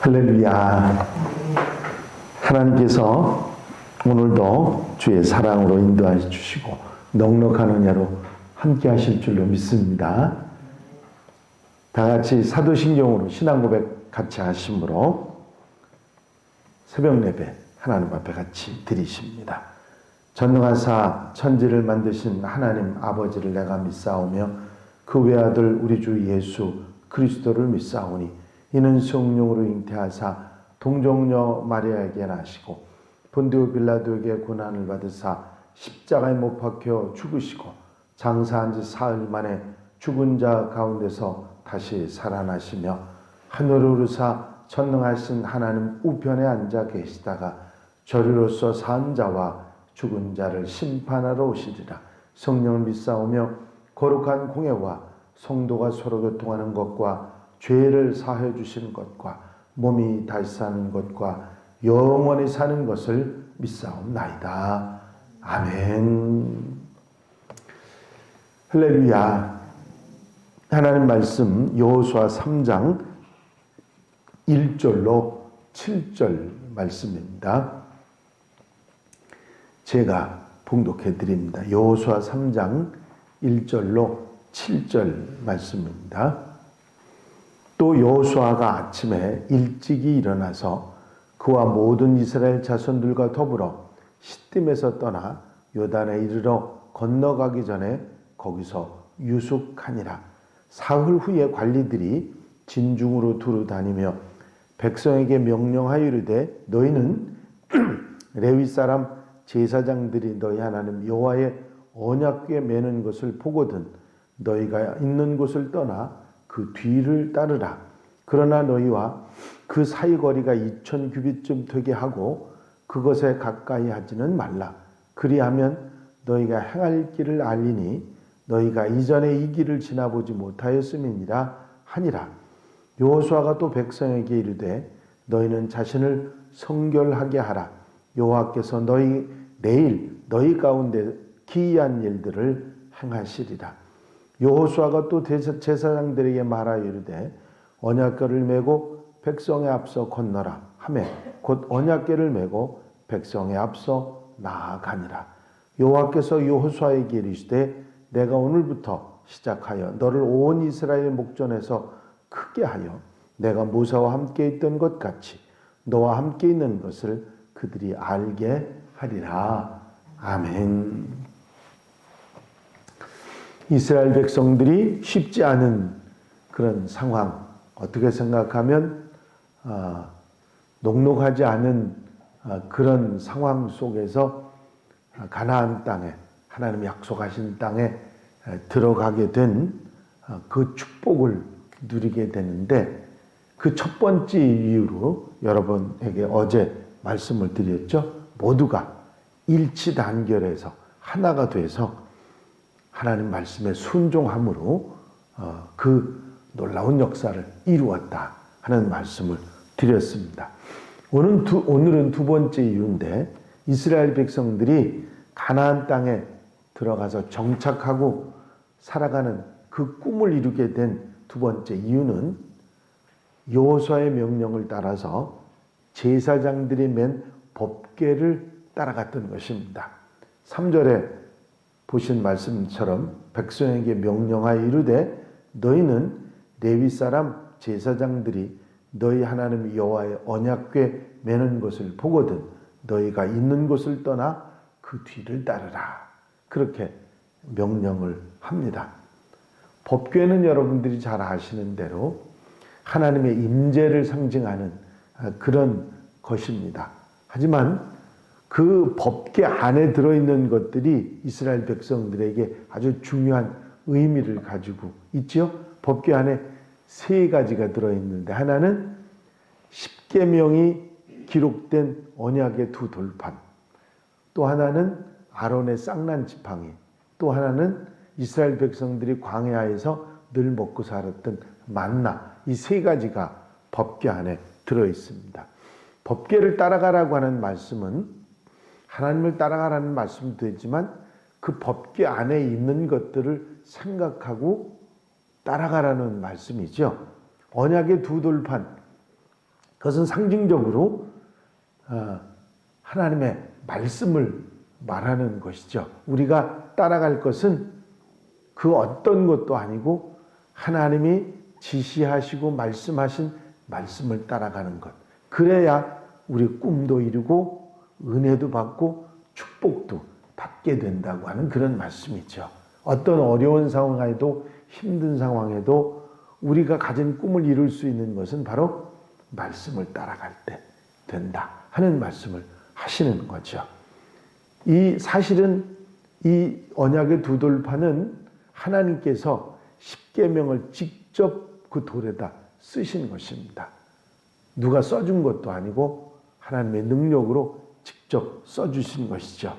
할렐루야. 하나님께서 오늘도 주의 사랑으로 인도하여 주시고 넉넉한 은혜로 함께 하실 줄로 믿습니다. 다 같이 사도신경으로 신앙 고백 같이 하심으로 새벽 예배 하나님 앞에 같이 드리십니다. 전능하사 천지를 만드신 하나님 아버지를 내가 믿사오며 그 외아들 우리 주 예수 그리스도를 믿사오니 이는 성령으로 잉태하사 동정녀 마리아에게 나시고 본디오 빌라도에게 고난을 받으사 십자가에 못 박혀 죽으시고 장사한 지 사흘 만에 죽은 자 가운데서 다시 살아나시며 하늘을 오르사 전능하신 하나님 우편에 앉아 계시다가 저리로서 산 자와 죽은 자를 심판하러 오시리라. 성령을 믿사오며 거룩한 공예와 성도가 서로 교통하는 것과 죄를 사해 주시는 것과 몸이 다시 사는 것과 영원히 사는 것을 믿사옵나이다. 아멘. 할렐루야. 하나님 말씀 여호수아 3장 1절로 7절 말씀입니다. 제가 봉독해 드립니다. 여호수아 3장 1절로 7절 말씀입니다. 또 여호수아가 아침에 일찍이 일어나서 그와 모든 이스라엘 자손들과 더불어 시딤에서 떠나 요단에 이르러 건너가기 전에 거기서 유숙하니라. 사흘 후에 관리들이 진중으로 두루 다니며 백성에게 명령하여 이르되 너희는 레위 사람 제사장들이 너희 하나님 여호와의 언약궤 매는 것을 보거든 너희가 있는 곳을 떠나 그 뒤를 따르라. 그러나 너희와 그 사이 거리가 2000규빗쯤 되게 하고 그것에 가까이 하지는 말라. 그리하면 너희가 행할 길을 알리니 너희가 이전에 이 길을 지나보지 못하였음이니라 하니라. 여호수아가 또 백성에게 이르되 너희는 자신을 성결하게 하라. 여호와께서 내일 너희 가운데 기이한 일들을 행하시리라. 여호수아가 또 제사장들에게 말하여 이르되 언약궤를 메고 백성의 앞서 건너라 하매 곧 언약궤를 메고 백성의 앞서 나아가니라. 여호와께서 여호수아에게 이르시되 내가 오늘부터 시작하여 너를 온 이스라엘 목전에서 크게 하여 내가 모세와 함께 있던 것 같이 너와 함께 있는 것을 그들이 알게 하리라. 아멘. 이스라엘 백성들이 쉽지 않은 그런 상황, 어떻게 생각하면 녹록하지 않은 그런 상황 속에서 가나안 땅에 하나님 약속하신 땅에 들어가게 된 그 축복을 누리게 되는데 그 첫 번째 이유로 여러분에게 어제 말씀을 드렸죠. 모두가 일치단결해서 하나가 돼서 하나님 말씀에 순종함으로 그 놀라운 역사를 이루었다 하는 말씀을 드렸습니다. 오늘은 두 번째 이유인데 이스라엘 백성들이 가나안 땅에 들어가서 정착하고 살아가는 그 꿈을 이루게 된 두 번째 이유는 여호수아의 명령을 따라서 제사장들이 맨 법궤를 따라갔던 것입니다. 3절에 보신 말씀처럼 백성에게 명령하여 이르되 너희는 레위 사람 제사장들이 너희 하나님 여호와의 언약궤 매는 것을 보거든 너희가 있는 곳을 떠나 그 뒤를 따르라. 그렇게 명령을 합니다. 법궤는 여러분들이 잘 아시는 대로 하나님의 임재를 상징하는 그런 것입니다. 하지만 그 법궤 안에 들어있는 것들이 이스라엘 백성들에게 아주 중요한 의미를 가지고 있죠. 법궤 안에 세 가지가 들어있는데 하나는 십계명이 기록된 언약의 두 돌판, 또 하나는 아론의 쌍난 지팡이, 또 하나는 이스라엘 백성들이 광야에서 늘 먹고 살았던 만나, 이 세 가지가 법궤 안에 들어있습니다. 법궤를 따라가라고 하는 말씀은 하나님을 따라가라는 말씀도 되지만 그 법궤 안에 있는 것들을 생각하고 따라가라는 말씀이죠. 언약의 두 돌판, 그것은 상징적으로 하나님의 말씀을 말하는 것이죠. 우리가 따라갈 것은 그 어떤 것도 아니고 하나님이 지시하시고 말씀하신 말씀을 따라가는 것. 그래야 우리 꿈도 이루고 은혜도 받고 축복도 받게 된다고 하는 그런 말씀이죠. 어떤 어려운 상황에도 힘든 상황에도 우리가 가진 꿈을 이룰 수 있는 것은 바로 말씀을 따라갈 때 된다 하는 말씀을 하시는 거죠. 사실은 이 언약의 두 돌판은 하나님께서 십계명을 직접 그 돌에다 쓰신 것입니다. 누가 써준 것도 아니고 하나님의 능력으로 직접 써주신 것이죠.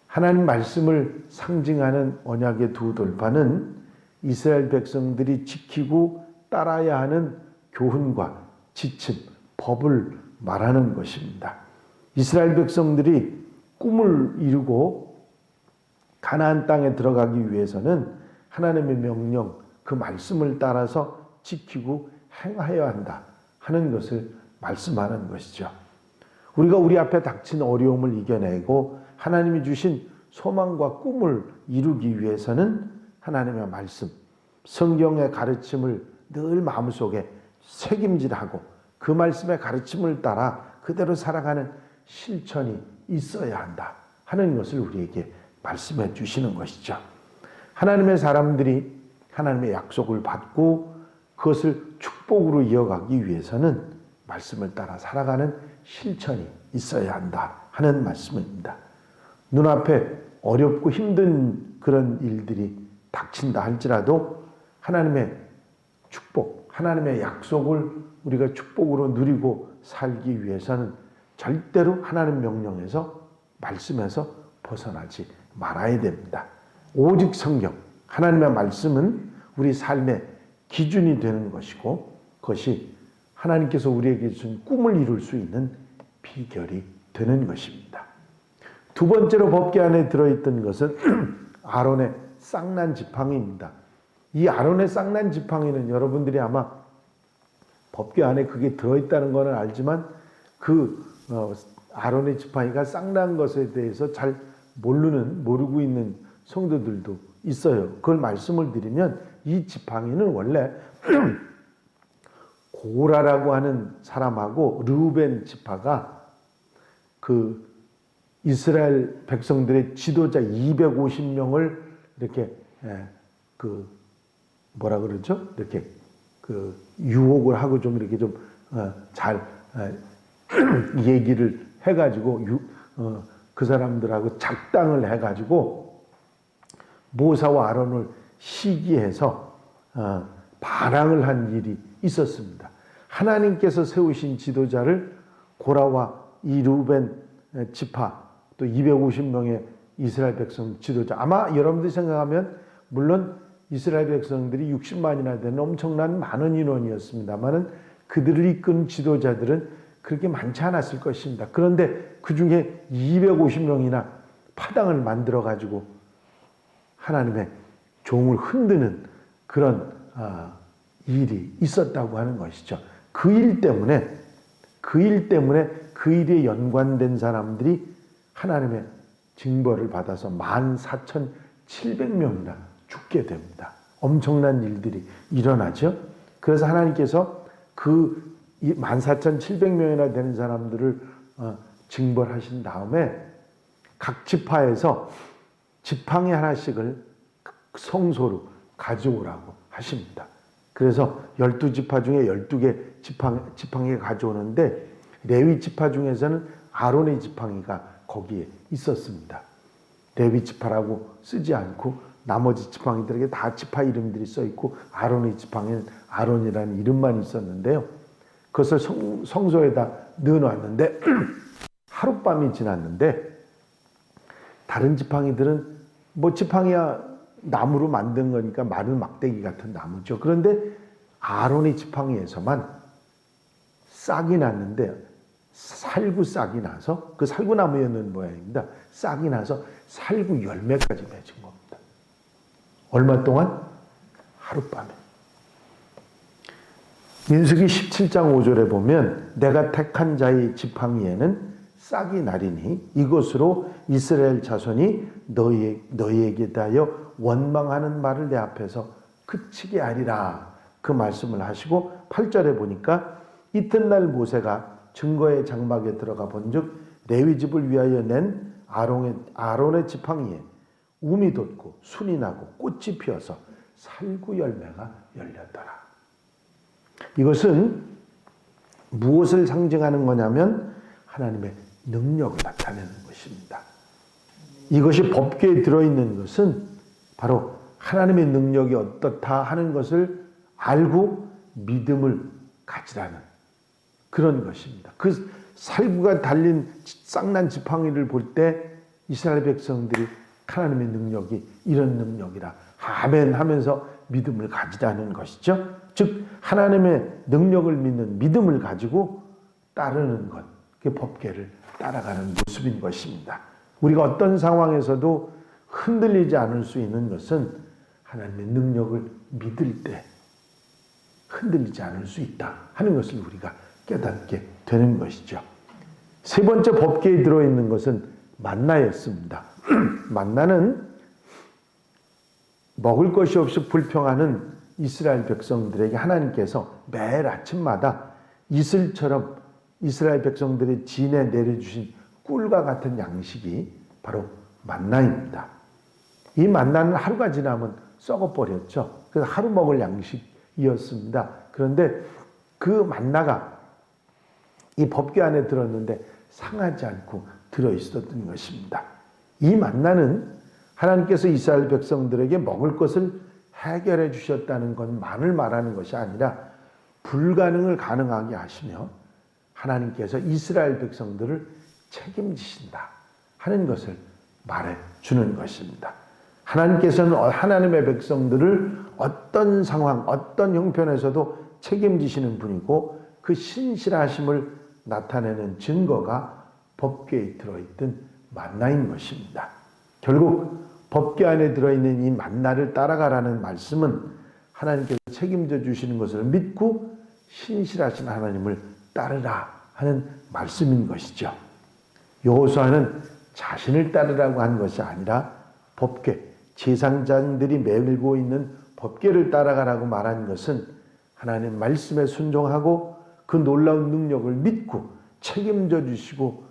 하나님 말씀을 상징하는 언약의 두 돌판은 이스라엘 백성들이 지키고 따라야 하는 교훈과 지침, 법을 말하는 것입니다. 이스라엘 백성들이 꿈을 이루고 가나안 땅에 들어가기 위해서는 하나님의 명령, 그 말씀을 따라서 지키고 행하여야 한다 하는 것을 말씀하는 것이죠. 우리가 우리 앞에 닥친 어려움을 이겨내고 하나님이 주신 소망과 꿈을 이루기 위해서는 하나님의 말씀, 성경의 가르침을 늘 마음속에 새김질하고 그 말씀의 가르침을 따라 그대로 살아가는 실천이 있어야 한다 하는 것을 우리에게 말씀해 주시는 것이죠. 하나님의 사람들이 하나님의 약속을 받고 그것을 축복으로 이어가기 위해서는 말씀을 따라 살아가는 실천이 있어야 한다 하는 말씀입니다. 눈앞에 어렵고 힘든 그런 일들이 닥친다 할지라도 하나님의 축복, 하나님의 약속을 우리가 축복으로 누리고 살기 위해서는 절대로 하나님 명령에서 말씀에서 벗어나지 말아야 됩니다. 오직 성경, 하나님의 말씀은 우리 삶의 기준이 되는 것이고 그것이 하나님께서 우리에게 주신 꿈을 이룰 수 있는 비결이 되는 것입니다. 두 번째로 법궤 안에 들어있던 것은 아론의 쌍난 지팡이입니다. 이 아론의 쌍난 지팡이는 여러분들이 아마 법궤 안에 그게 들어있다는 것은 알지만 아론의 지팡이가 쌍난 것에 대해서 잘 모르고 있는 성도들도 있어요. 그걸 말씀을 드리면 이 지팡이는 원래 고라라고 하는 사람하고 르우벤 지파가 그 이스라엘 백성들의 지도자 250명을 이렇게 뭐라 그러죠? 이렇게 유혹을 하고 좀 이렇게 좀 잘 얘기를 해가지고 그 사람들하고 작당을 해가지고 모사와 아론을 시기해서 반항을 한 일이 있었습니다. 하나님께서 세우신 지도자를 고라와 이 르우벤 지파 또 250명의 이스라엘 백성 지도자, 아마 여러분들이 생각하면 물론 이스라엘 백성들이 60만이나 되는 엄청난 많은 인원이었습니다만은 그들을 이끈 지도자들은 그렇게 많지 않았을 것입니다. 그런데 그 중에 250명이나 파당을 만들어 가지고 하나님의 종을 흔드는 그런 일이 있었다고 하는 것이죠. 그 일 때문에 그 일에 연관된 사람들이 하나님의 징벌을 받아서 14,700명이나 죽게 됩니다. 엄청난 일들이 일어나죠. 그래서 하나님께서 그 14,700명이나 되는 사람들을 징벌하신 다음에 각 지파에서 지팡이 하나씩을 성소로 가져오라고 하십니다. 그래서 12지파 중에 12개 지팡이가 가져오는데 레위 지파 중에서는 아론의 지팡이가 거기에 있었습니다. 레위 지파라고 쓰지 않고 나머지 지팡이들에게 다 지파 이름들이 써 있고 아론의 지팡이는 아론이라는 이름만 있었는데요. 그것을 성소에다 넣어놨는데 하룻밤이 지났는데 다른 지팡이들은 뭐 지팡이야 나무로 만든 거니까 마른 막대기 같은 나무죠. 그런데 아론의 지팡이에서만 싹이 났는데 살구 싹이 나서 그 살구나무였는 모양입니다. 싹이 나서 살구 열매까지 맺은 겁니다. 얼마 동안? 하룻밤에. 민수기 17장 5절에 보면 내가 택한 자의 지팡이에는 싹이 나리니 이것으로 이스라엘 자손이 너희에게 대하여 원망하는 말을 내 앞에서 그치게 하리라. 그 말씀을 하시고 8절에 보니까 이튿날 모세가 증거의 장막에 들어가 본즉 레위 집을 위하여 낸 아론의 지팡이에 움이 돋고 순이 나고 꽃이 피어서 살구 열매가 열렸더라. 이것은 무엇을 상징하는 거냐면 하나님의 능력을 나타내는 것입니다. 이것이 법궤에 들어있는 것은 바로 하나님의 능력이 어떻다 하는 것을 알고 믿음을 가지라는 그런 것입니다. 그 살구가 달린 쌍난 지팡이를 볼 때 이스라엘 백성들이 하나님의 능력이 이런 능력이라 아멘 하면서 믿음을 가지라는 것이죠. 즉 하나님의 능력을 믿는 믿음을 가지고 따르는 것, 그 법궤를 따라가는 모습인 것입니다. 우리가 어떤 상황에서도 흔들리지 않을 수 있는 것은 하나님의 능력을 믿을 때 흔들리지 않을 수 있다 하는 것을 우리가 깨닫게 되는 것이죠. 세 번째 법궤에 들어있는 것은 만나였습니다. 만나는 먹을 것이 없이 불평하는 이스라엘 백성들에게 하나님께서 매일 아침마다 이슬처럼 이스라엘 백성들의 진에 내려주신 꿀과 같은 양식이 바로 만나입니다. 이 만나는 하루가 지나면 썩어버렸죠. 그래서 하루 먹을 양식이었습니다. 그런데 그 만나가 이 법궤 안에 들었는데 상하지 않고 들어있었던 것입니다. 이 만나는 하나님께서 이스라엘 백성들에게 먹을 것을 해결해 주셨다는 것만을 말하는 것이 아니라 불가능을 가능하게 하시며 하나님께서 이스라엘 백성들을 책임지신다 하는 것을 말해 주는 것입니다. 하나님께서는 하나님의 백성들을 어떤 상황, 어떤 형편에서도 책임지시는 분이고 그 신실하심을 나타내는 증거가 법궤에 들어있던 만나인 것입니다. 결국 법궤 안에 들어있는 이 만나를 따라가라는 말씀은 하나님께서 책임져 주시는 것을 믿고 신실하신 하나님을 따르라 하는 말씀인 것이죠. 여호수아는 자신을 따르라고 한 것이 아니라 법궤, 제사장들이 메고 있는 법궤를 따라가라고 말한 것은 하나님 말씀에 순종하고 그 놀라운 능력을 믿고 책임져 주시고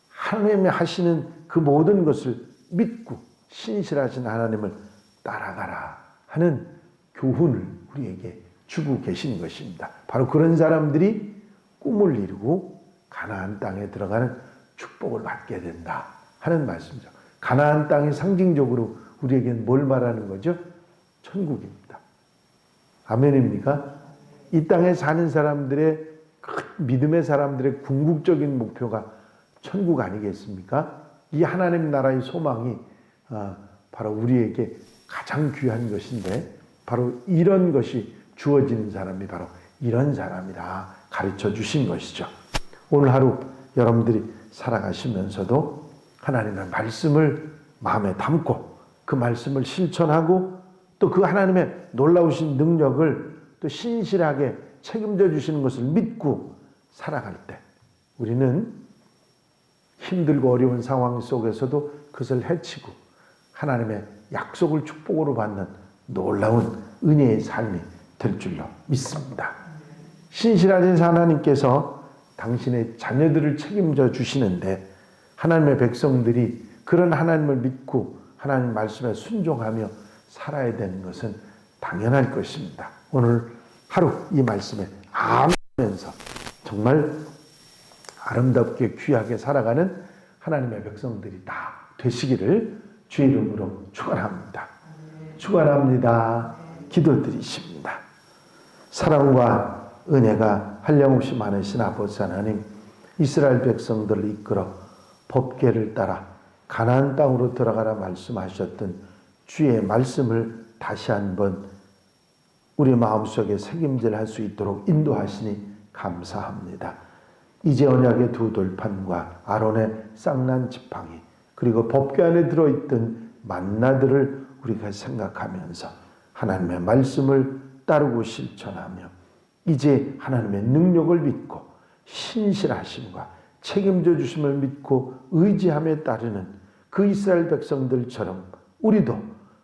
하나님이 하시는 그 모든 것을 믿고 신실하신 하나님을 따라가라 하는 교훈을 우리에게 주고 계신 것입니다. 바로 그런 사람들이 꿈을 이루고 가나안 땅에 들어가는 축복을 받게 된다 하는 말씀이죠. 가나안 땅이 상징적으로 우리에게는 뭘 말하는 거죠? 천국입니다. 아멘입니까? 이 땅에 사는 사람들의 믿음의 사람들의 궁극적인 목표가 천국 아니겠습니까? 이 하나님 나라의 소망이 바로 우리에게 가장 귀한 것인데 바로 이런 것이 주어지는 사람이 바로 이런 사람이라 가르쳐 주신 것이죠. 오늘 하루 여러분들이 살아가시면서도 하나님의 말씀을 마음에 담고 그 말씀을 실천하고 또 그 하나님의 놀라우신 능력을 또 신실하게 책임져 주시는 것을 믿고 살아갈 때 우리는 힘들고 어려운 상황 속에서도 그것을 헤치고 하나님의 약속을 축복으로 받는 놀라운 은혜의 삶이 될 줄로 믿습니다. 신실하신 하나님께서 당신의 자녀들을 책임져 주시는데 하나님의 백성들이 그런 하나님을 믿고 하나님 말씀에 순종하며 살아야 되는 것은 당연할 것입니다. 오늘 하루 이 말씀에 아멘하면서 정말 아름답게 귀하게 살아가는 하나님의 백성들이 다 되시기를 주의 이름으로 축원합니다. 축원합니다. 기도드리십니다. 사랑과 은혜가 한량없이 많으신 아버지 하나님, 이스라엘 백성들을 이끌어 법궤를 따라 가나안 땅으로 들어가라 말씀하셨던 주의 말씀을 다시 한번 우리 마음속에 새김질할 수 있도록 인도하시니 감사합니다. 이제 언약의 두 돌판과 아론의 쌍난 지팡이 그리고 법궤 안에 들어있던 만나들을 우리가 생각하면서 하나님의 말씀을 따르고 실천하며 이제 하나님의 능력을 믿고 신실하심과 책임져 주심을 믿고 의지함에 따르는 그 이스라엘 백성들처럼 우리도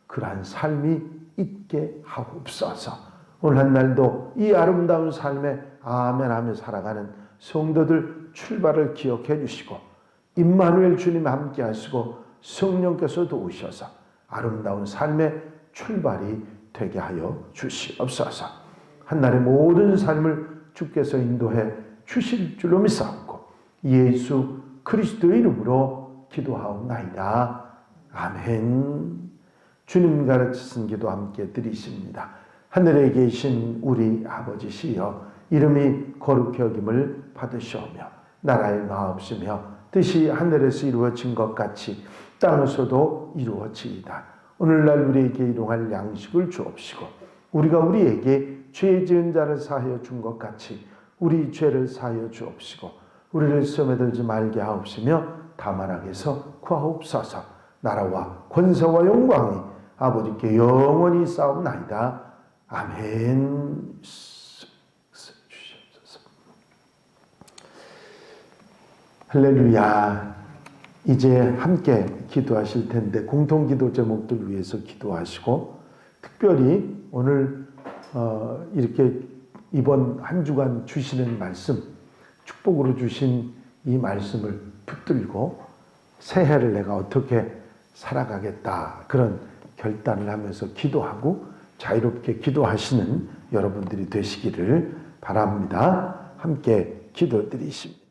그러한 삶이 있게 하옵소서. 오늘 한 날도 이 아름다운 삶에 아멘하며 살아가는 성도들 출발을 기억해 주시고 임마누엘 주님 함께 하시고 성령께서 도우셔서 아름다운 삶의 출발이 되게 하여 주시옵소서. 한날의 모든 삶을 주께서 인도해 주실 줄로 믿사옵고 예수 그리스도의 이름으로 기도하옵나이다. 아멘. 주님 가르치신 기도 함께 드리십니다. 하늘에 계신 우리 아버지시여 이름이 거룩히 여김을 받으시오며 나라의 마옵시며 뜻이 하늘에서 이루어진 것 같이 땅에서도 이루어지이다. 오늘날 우리에게 일용할 양식을 주옵시고 우리가 우리에게 죄 지은 자를 사하여 준 것 같이 우리 죄를 사하여 주옵시고 우리를 시험에 들지 말게 하옵시며 다만 악에서 구하옵소서. 나라와 권세와 영광이 아버지께 영원히 싸움나이다. 아멘. 할렐루야. 이제 함께 기도하실 텐데 공통기도 제목들 위해서 기도하시고 특별히 오늘 이렇게 이번 한 주간 주시는 말씀 축복으로 주신 이 말씀을 붙들고 새해를 내가 어떻게 살아가겠다 그런 결단을 하면서 기도하고 자유롭게 기도하시는 여러분들이 되시기를 바랍니다. 함께 기도드리십니다.